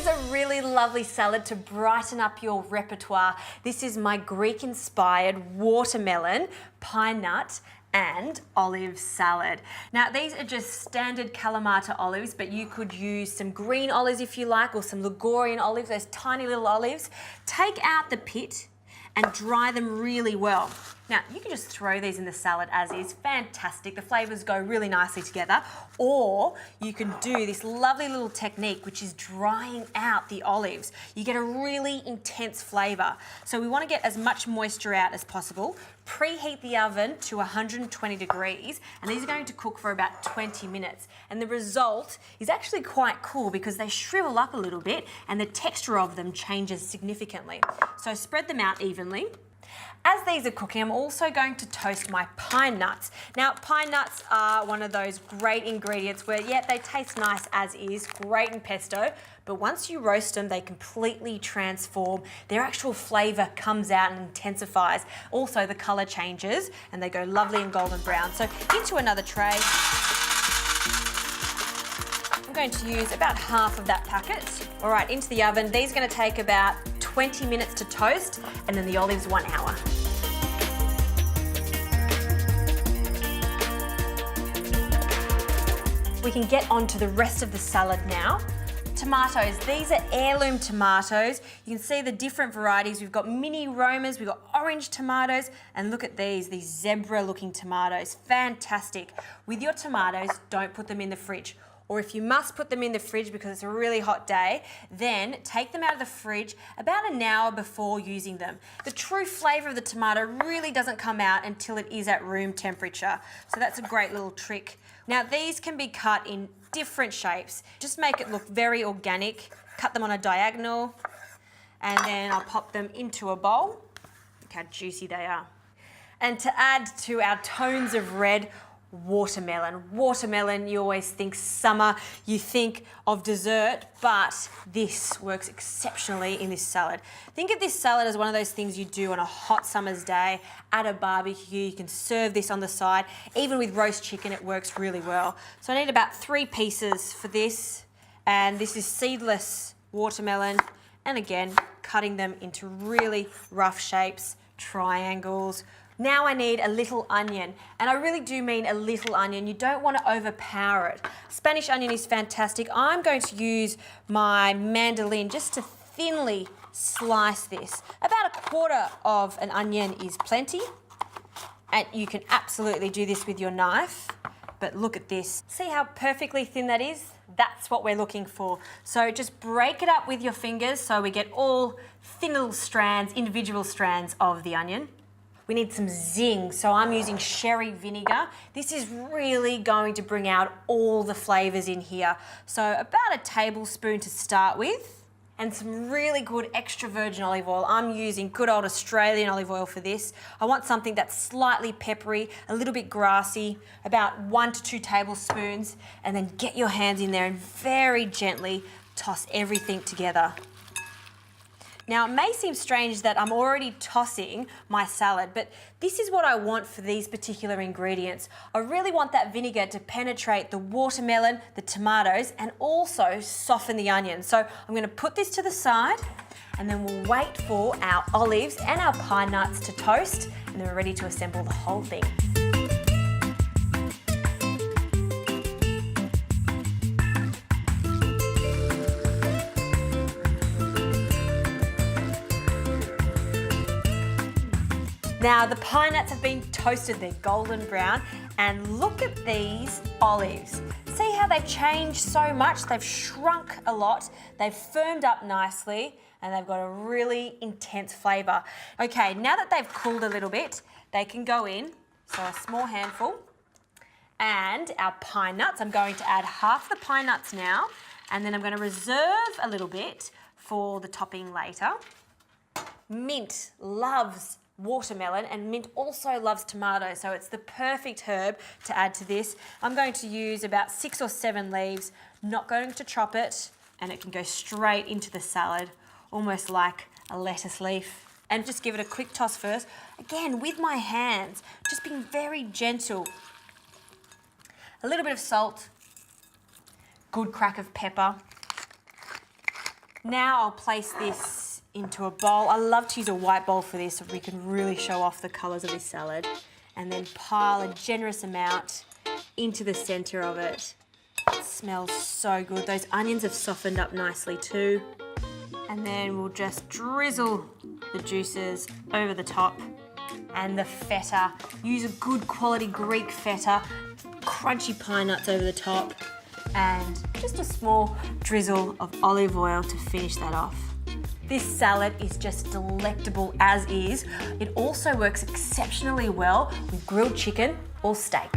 Here's a really lovely salad to brighten up your repertoire. This is my Greek-inspired watermelon, pine nut, and olive salad. Now these are just standard Kalamata olives, but you could use some green olives if you like, or some Ligurian olives, those tiny little olives. Take out the pit and dry them really well. Now, you can just throw these in the salad as is, fantastic. The flavors go really nicely together. Or you can do this lovely little technique, which is drying out the olives. You get a really intense flavor. So we want to get as much moisture out as possible. Preheat the oven to 120 degrees, and these are going to cook for about 20 minutes. And the result is actually quite cool because they shrivel up a little bit and the texture of them changes significantly. So spread them out evenly. As these are cooking, I'm also going to toast my pine nuts. Now, pine nuts are one of those great ingredients where, yeah, they taste nice as is, great in pesto, but once you roast them, they completely transform. Their actual flavour comes out and intensifies. Also, the colour changes and they go lovely and golden brown. So into another tray, I'm going to use about half of that packet. All right, into the oven. These are going to take about 20 minutes to toast, and then the olives 1 hour. We can get on to the rest of the salad now. Tomatoes, these are heirloom tomatoes. You can see the different varieties. We've got mini Romas, we've got orange tomatoes, and look at these zebra looking tomatoes. Fantastic. With your tomatoes, don't put them in the fridge. Or if you must put them in the fridge because it's a really hot day, then take them out of the fridge about an hour before using them. The true flavour of the tomato really doesn't come out until it is at room temperature. So that's a great little trick. Now these can be cut in different shapes. Just make it look very organic. Cut them on a diagonal, and then I'll pop them into a bowl. Look how juicy they are. And to add to our tones of red, watermelon. Watermelon, you always think summer, you think of dessert, but this works exceptionally in this salad. Think of this salad as one of those things you do on a hot summer's day at a barbecue. You can serve this on the side. Even with roast chicken, it works really well. So I need about 3 pieces for this, and this is seedless watermelon, and again, cutting them into really rough shapes, triangles. Now I need a little onion, and I really do mean a little onion. You don't want to overpower it. Spanish onion is fantastic. I'm going to use my mandolin just to thinly slice this. About 1/4 of an onion is plenty, and you can absolutely do this with your knife, but look at this. See how perfectly thin that is? That's what we're looking for. So just break it up with your fingers so we get all thin little strands, individual strands of the onion. We need some zing, so I'm using sherry vinegar. This is really going to bring out all the flavours in here. So about 1 tablespoon to start with, and some really good extra virgin olive oil. I'm using good old Australian olive oil for this. I want something that's slightly peppery, a little bit grassy, about 1 to 2 tablespoons, and then get your hands in there and very gently toss everything together. Now, it may seem strange that I'm already tossing my salad, but this is what I want for these particular ingredients. I really want that vinegar to penetrate the watermelon, the tomatoes, and also soften the onion. So I'm going to put this to the side, and then we'll wait for our olives and our pine nuts to toast, and then we're ready to assemble the whole thing. Now the pine nuts have been toasted, they're golden brown, and look at these olives. See how they've changed so much? They've shrunk a lot, they've firmed up nicely, and they've got a really intense flavour. Okay, now that they've cooled a little bit, they can go in, so a small handful. And our pine nuts, I'm going to add half the pine nuts now, and then I'm going to reserve a little bit for the topping later. Mint loves watermelon, and mint also loves tomato, so it's the perfect herb to add to this. I'm going to use about 6 or 7 leaves, not going to chop it, and it can go straight into the salad, almost like a lettuce leaf. And just give it a quick toss first. Again, with my hands, just being very gentle. A little bit of salt, good crack of pepper. Now I'll place this into a bowl. I love to use a white bowl for this so we can really show off the colours of this salad. And then pile a generous amount into the centre of it. It smells so good. Those onions have softened up nicely too. And then we'll just drizzle the juices over the top. And the feta. Use a good quality Greek feta. Crunchy pine nuts over the top. And just a small drizzle of olive oil to finish that off. This salad is just delectable as is. It also works exceptionally well with grilled chicken or steak.